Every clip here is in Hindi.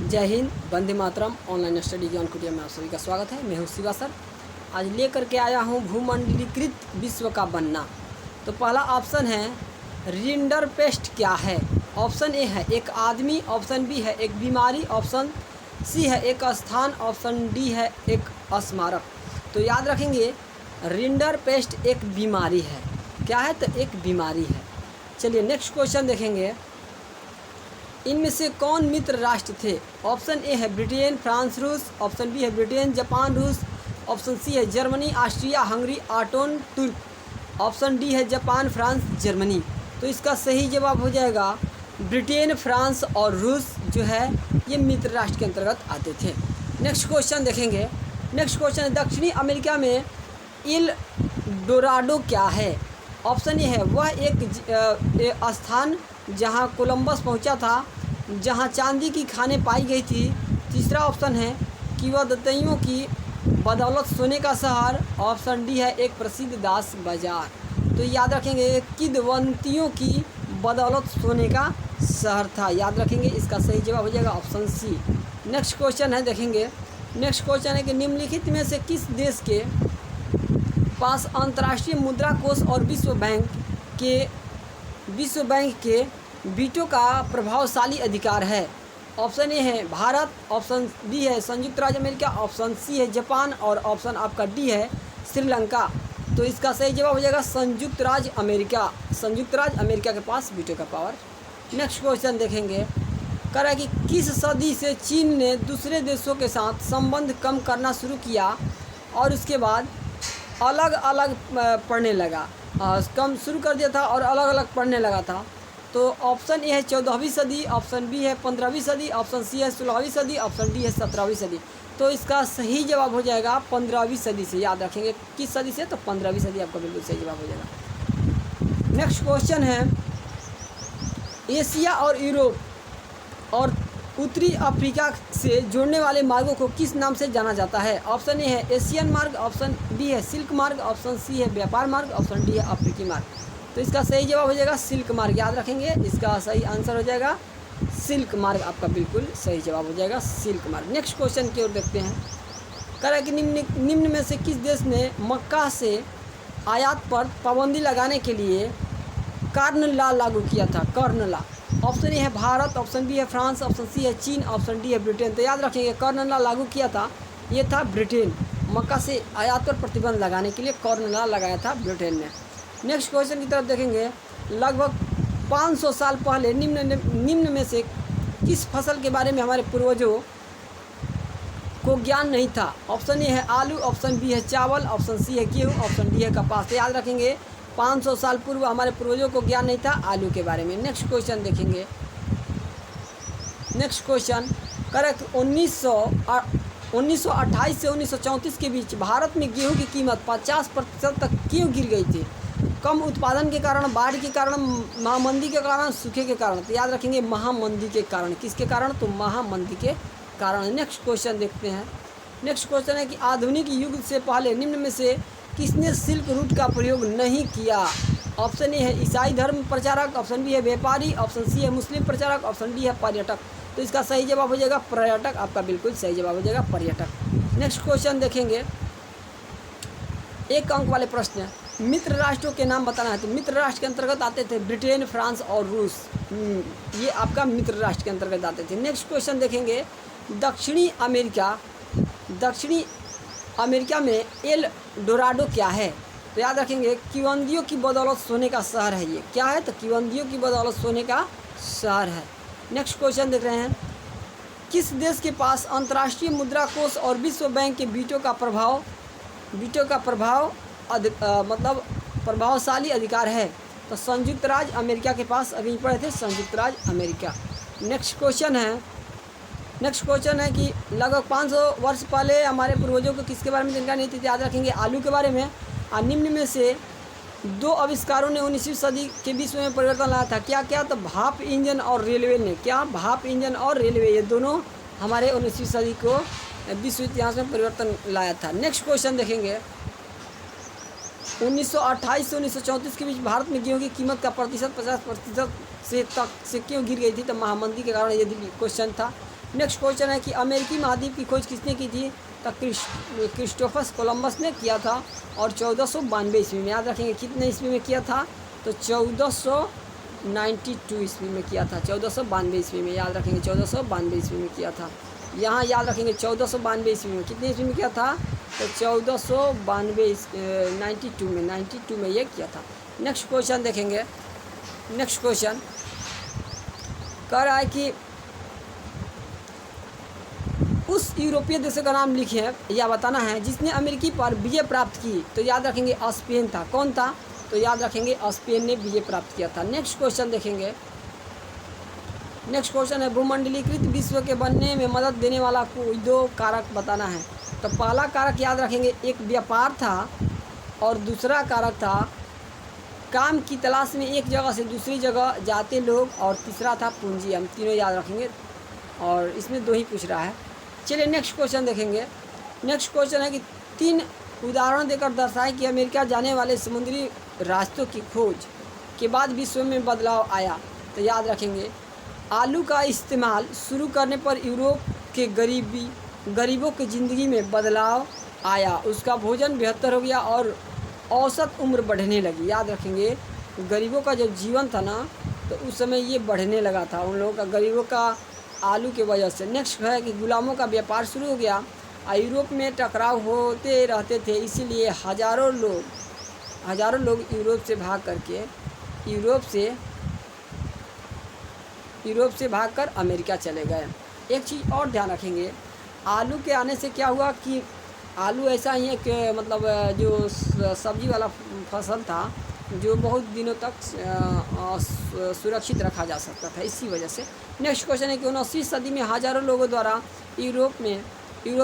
जय हिंद, वंदे मातरम। ऑनलाइन स्टडी ज्ञान कुटिया में आप सभी का स्वागत है। मैं हूँ शिवा सर। आज लेकर के आया हूँ भूमंडलीकृत विश्व का बनना। तो पहला ऑप्शन है रिंडरपेस्ट क्या है। ऑप्शन ए है एक आदमी, ऑप्शन बी है एक बीमारी, ऑप्शन सी है एक स्थान, ऑप्शन डी है एक स्मारक। तो याद रखेंगे रिंडरपेस्ट एक बीमारी है। क्या है? तो एक बीमारी है। चलिए नेक्स्ट क्वेश्चन देखेंगे। इनमें से कौन मित्र राष्ट्र थे? ऑप्शन ए है ब्रिटेन, फ्रांस, रूस, ऑप्शन बी है ब्रिटेन, जापान, रूस, ऑप्शन सी है जर्मनी, ऑस्ट्रिया, हंगरी, ऑटोन, तुर्क, ऑप्शन डी है जापान, फ्रांस, जर्मनी। तो इसका सही जवाब हो जाएगा ब्रिटेन, फ्रांस और रूस जो है ये मित्र राष्ट्र के अंतर्गत आते थे। नेक्स्ट क्वेश्चन देखेंगे। नेक्स्ट क्वेश्चन है दक्षिणी अमेरिका में इल डोराडो क्या है? ऑप्शन ए है वह एक स्थान जहां कोलंबस पहुंचा था, जहां चांदी की खानें पाई गई थी। तीसरा ऑप्शन है कि वह दत्तइयों की बदौलत सोने का शहर, ऑप्शन डी है एक प्रसिद्ध दास बाजार। तो याद रखेंगे किदवंतियों की बदौलत सोने का शहर था। याद रखेंगे इसका सही जवाब हो जाएगा ऑप्शन सी। नेक्स्ट क्वेश्चन है देखेंगे। नेक्स्ट क्वेश्चन है कि निम्नलिखित में से किस देश के पास अंतर्राष्ट्रीय मुद्रा कोष और विश्व बैंक के वीटो का प्रभावशाली अधिकार है? ऑप्शन ए है भारत, ऑप्शन बी है संयुक्त राज्य अमेरिका, ऑप्शन सी है जापान और ऑप्शन आपका डी है श्रीलंका। तो इसका सही जवाब हो जाएगा संयुक्त राज्य अमेरिका। संयुक्त राज्य अमेरिका के पास वीटो का पावर। नेक्स्ट क्वेश्चन देखेंगे। कह रहा है कि किस सदी से चीन ने दूसरे देशों के साथ संबंध कम करना शुरू किया और उसके बाद अलग अलग पढ़ने लगा, कम शुरू कर दिया था और अलग अलग पढ़ने लगा था? तो ऑप्शन ए है 14वीं सदी, ऑप्शन बी है 15वीं सदी, ऑप्शन सी है 16वीं सदी, ऑप्शन डी है 17वीं सदी। तो इसका सही जवाब हो जाएगा 15वीं सदी से। याद रखेंगे किस सदी से? तो 15वीं सदी आपका बिल्कुल सही जवाब हो जाएगा। नेक्स्ट क्वेश्चन है एशिया और यूरोप और उत्तरी अफ्रीका से जोड़ने वाले मार्गों को किस नाम से जाना जाता है? ऑप्शन ए है एशियन मार्ग, ऑप्शन बी है सिल्क मार्ग, ऑप्शन सी है व्यापार मार्ग, ऑप्शन डी है अफ्रीकी मार्ग। तो इसका सही जवाब हो जाएगा सिल्क मार्ग। याद रखेंगे इसका सही आंसर हो जाएगा सिल्क मार्ग। आपका बिल्कुल सही जवाब हो जाएगा सिल्क मार्ग। नेक्स्ट क्वेश्चन की ओर देखते हैं। कह रहा है कि निम्न में से किस देश ने मक्का से आयात पर पाबंदी लगाने के लिए कार्न लॉ लागू किया था? Corn law. ऑप्शन ए है भारत, ऑप्शन बी है फ्रांस, ऑप्शन सी है चीन, ऑप्शन डी है ब्रिटेन। तो याद रखिए कार्न लॉ लागू किया था ये था ब्रिटेन। मक्का से आयात पर प्रतिबंध लगाने के लिए कार्न लॉ लगाया था ब्रिटेन ने। नेक्स्ट क्वेश्चन की तरफ देखेंगे। लगभग 500 साल पहले निम्न में से किस फसल के बारे में हमारे पूर्वजों को ज्ञान नहीं था? ऑप्शन ए है आलू, ऑप्शन बी है चावल, ऑप्शन सी है गेहूँ, ऑप्शन डी है कपास। तो याद रखेंगे 500 साल पूर्व हमारे पूर्वजों को ज्ञान नहीं था आलू के बारे में। नेक्स्ट क्वेश्चन देखेंगे। नेक्स्ट क्वेश्चन करेक्ट 1928 से 1934 के बीच भारत में गेहूं की कीमत 50% तक क्यों गिर गई थी? कम उत्पादन के कारण, बाढ़ के कारण, महामंदी के कारण, सूखे के कारण? तो याद रखेंगे महामंदी के कारण। किसके कारण? तो महामंदी के कारण। नेक्स्ट क्वेश्चन देखते हैं। नेक्स्ट क्वेश्चन है कि आधुनिक युग से पहले निम्न में से किसने सिल्क रूट का प्रयोग नहीं किया? ऑप्शन ए है ईसाई धर्म प्रचारक, ऑप्शन बी है व्यापारी, ऑप्शन सी है मुस्लिम प्रचारक, ऑप्शन डी है पर्यटक। तो इसका सही जवाब हो जाएगा पर्यटक। आपका बिल्कुल सही जवाब हो जाएगा पर्यटक। नेक्स्ट क्वेश्चन देखेंगे। एक अंक वाले प्रश्न है। मित्र राष्ट्रों के नाम बताना है। तो मित्र राष्ट्र के अंतर्गत आते थे ब्रिटेन, फ्रांस और रूस। ये आपका मित्र राष्ट्र के अंतर्गत आते थे। नेक्स्ट क्वेश्चन देखेंगे। दक्षिणी अमेरिका में एल डोराडो क्या है? तो याद रखेंगे किवंदियों की बदौलत सोने का शहर है। ये क्या है? तो किवंदियों की बदौलत सोने का शहर है। नेक्स्ट क्वेश्चन देख रहे हैं। किस देश के पास अंतर्राष्ट्रीय मुद्रा कोष और विश्व बैंक के वीटो का प्रभावशाली अधिकार है? तो संयुक्त राज्य अमेरिका के पास। अभी पढ़े थे संयुक्त राज्य अमेरिका। नेक्स्ट क्वेश्चन है कि लगभग 500 वर्ष पहले हमारे पूर्वजों को किसके बारे में जानकारी नहीं थी? याद रखेंगे आलू के बारे में। और निम्न में से दो आविष्कारों ने 19वीं सदी के विश्व में परिवर्तन लाया था। क्या क्या? तो भाप इंजन और रेलवे ने। क्या? भाप इंजन और रेलवे, ये दोनों हमारे 19वीं सदी को विश्व इतिहास में परिवर्तन लाया था। नेक्स्ट क्वेश्चन देखेंगे। 1928 से 1934 के बीच भारत में गेहूं की कीमत का प्रतिशत 50% से क्यों गिर गई थी? तो महामंदी के कारण ये क्वेश्चन था। नेक्स्ट क्वेश्चन है कि अमेरिकी महाद्वीप की खोज किसने की थी? तो क्रिस्टोफर कोलंबस ने किया था और 1492 ईस्वी में। याद रखेंगे कितने ईस्वी में किया था? तो 1492 ईस्वी में किया था। 1492 ईस्वी में, याद रखेंगे 1492 ईस्वी में किया था। यहाँ याद रखेंगे 1492 ईस्वी में, कितने ईस्वी में किया था? तो 1492 92 में ये किया था। नेक्स्ट क्वेश्चन देखेंगे। नेक्स्ट क्वेश्चन कह रहा है कि उस यूरोपीय देशों का नाम लिखे हैं या बताना है जिसने अमेरिकी पर विजय प्राप्त की। तो याद रखेंगे स्पेन था। कौन था? तो याद रखेंगे स्पेन ने विजय प्राप्त किया था। नेक्स्ट क्वेश्चन देखेंगे। नेक्स्ट क्वेश्चन है भूमंडलीकृत विश्व के बनने में मदद देने वाला कोई दो कारक बताना है। तो पहला कारक याद रखेंगे एक व्यापार था और दूसरा कारक था काम की तलाश में एक जगह से दूसरी जगह जाते लोग, और तीसरा था पूंजी। हम तीनों याद रखेंगे और इसमें दो ही पूछ रहा है। चलिए नेक्स्ट क्वेश्चन देखेंगे। नेक्स्ट क्वेश्चन है कि 3 उदाहरण देकर दर्शाए कि अमेरिका जाने वाले समुद्री रास्तों की खोज के बाद विश्व में बदलाव आया। तो याद रखेंगे आलू का इस्तेमाल शुरू करने पर यूरोप के गरीबों की ज़िंदगी में बदलाव आया, उसका भोजन बेहतर हो गया और औसत उम्र बढ़ने लगी। याद रखेंगे गरीबों का जब जीवन था ना तो उस समय ये बढ़ने लगा था उन लोगों का, गरीबों का आलू की वजह से। नेक्स्ट है कि गुलामों का व्यापार शुरू हो गया और यूरोप में टकराव होते रहते थे, इसीलिए हज़ारों लोग यूरोप से भागकर अमेरिका चले गए। एक चीज़ और ध्यान रखेंगे, आलू के आने से क्या हुआ कि आलू ऐसा ही है कि मतलब जो सब्जी वाला फसल था जो बहुत दिनों तक सुरक्षित रखा जा सकता था, इसी वजह से। नेक्स्ट क्वेश्चन है कि 19वीं सदी में हज़ारों लोगों द्वारा यूरोप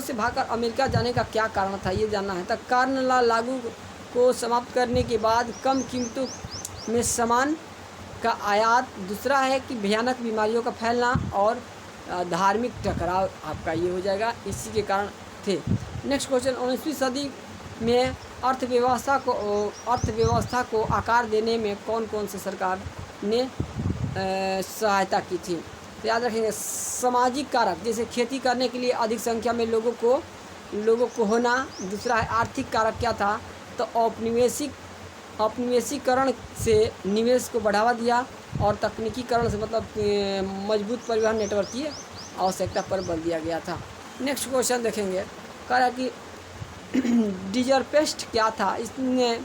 से भागकर अमेरिका जाने का क्या कारण था, ये जानना है। तो कार्नला लागू को समाप्त करने के बाद कम कीमतों में सामान का आयात, दूसरा है कि भयानक बीमारियों का फैलना और धार्मिक टकराव आपका ये हो जाएगा, इसी के कारण थे। नेक्स्ट क्वेश्चन 19वीं सदी में अर्थव्यवस्था को आकार देने में कौन कौन से सरकार ने सहायता की थी। तो याद रखेंगे सामाजिक कारक, जैसे खेती करने के लिए अधिक संख्या में लोगों को होना। दूसरा है आर्थिक कारक, क्या था? तो औपनिवेशीकरण से निवेश को बढ़ावा दिया और तकनीकीकरण से मतलब मजबूत परिवहन नेटवर्क की आवश्यकता पर बल दिया गया था। नेक्स्ट क्वेश्चन देखेंगे, कह रहा कि डिजर्पेस्ट क्या था, इसने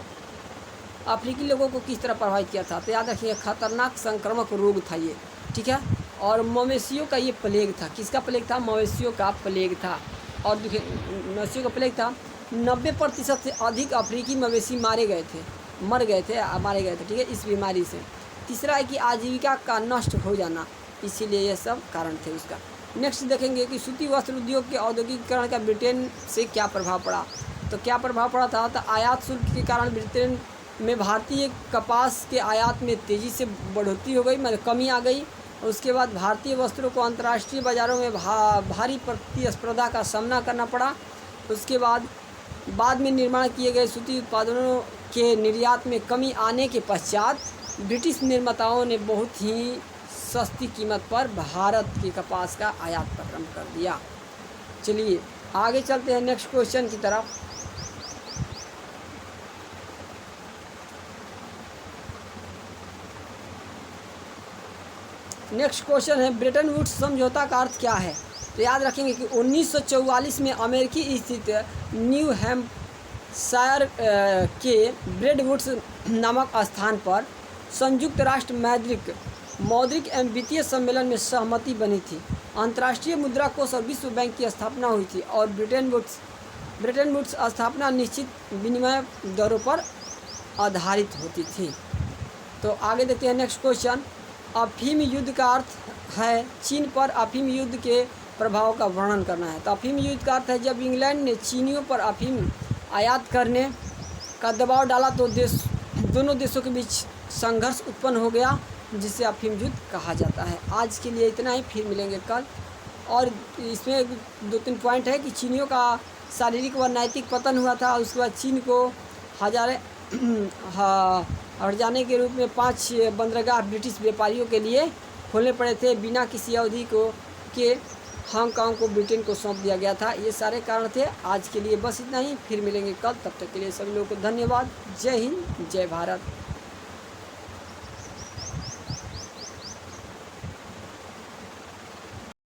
अफ्रीकी लोगों को किस तरह प्रभावित किया था। तो याद रखिए खतरनाक संक्रामक रोग था ये, ठीक है। और मवेशियों का ये प्लेग था। किसका प्लेग था? मवेशियों का प्लेग था। और देखिए मवेशियों का प्लेग था, 90% से अधिक अफ्रीकी मवेशी मर गए थे, ठीक है, इस बीमारी से। तीसरा है कि आजीविका का नष्ट हो जाना, इसीलिए ये सब कारण थे उसका। नेक्स्ट देखेंगे कि सूती वस्त्र उद्योग के औद्योगिकीकरण का ब्रिटेन से क्या प्रभाव पड़ा। तो क्या प्रभाव पड़ा था? तो आयात शुल्क के कारण ब्रिटेन में भारतीय कपास के आयात में तेज़ी से बढ़ोतरी हो गई, मतलब कमी आ गई। उसके बाद भारतीय वस्त्रों को अंतर्राष्ट्रीय बाज़ारों में भारी प्रतिस्पर्धा का सामना करना पड़ा। उसके बाद में निर्माण किए गए सूती उत्पादनों के निर्यात में कमी आने के पश्चात ब्रिटिश निर्माताओं ने बहुत ही सस्ती कीमत पर भारत के कपास का आयात प्रारंभ कर दिया। चलिए आगे चलते हैं नेक्स्ट क्वेश्चन की तरफ। नेक्स्ट क्वेश्चन है ब्रेटन वुड्स समझौता का अर्थ क्या है। तो याद रखेंगे कि 1944 में अमेरिकी स्थित न्यू हैम्पशायर के ब्रेटन वुड्स नामक स्थान पर संयुक्त राष्ट्र मौद्रिक एवं वित्तीय सम्मेलन में सहमति बनी थी। अंतर्राष्ट्रीय मुद्रा कोष और विश्व बैंक की स्थापना हुई थी और ब्रेटन वुड्स स्थापना निश्चित विनिमय दरों पर आधारित होती थी। तो आगे देखते हैं नेक्स्ट क्वेश्चन। अफीम युद्ध का अर्थ है चीन पर अफीम युद्ध के प्रभाव का वर्णन करना है। तो अफीम युद्ध का अर्थ है जब इंग्लैंड ने चीनियों पर अफीम आयात करने का दबाव डाला तो दोनों देशों के बीच संघर्ष उत्पन्न हो गया, जिसे अफीम युद्ध कहा जाता है। आज के लिए इतना ही, फिर मिलेंगे कल। और इसमें 2-3 पॉइंट है कि चीनियों का शारीरिक व नैतिक पतन हुआ था। उसके बाद चीन को हट जाने के रूप में 5 बंदरगाह ब्रिटिश व्यापारियों के लिए खोलने पड़े थे बिना किसी अवधि के हांगकांग को ब्रिटेन को सौंप दिया गया था। ये सारे कारण थे। आज के लिए बस इतना ही, फिर मिलेंगे कल, तब तक के लिए सभी लोगों को धन्यवाद। जय हिंद, जय भारत।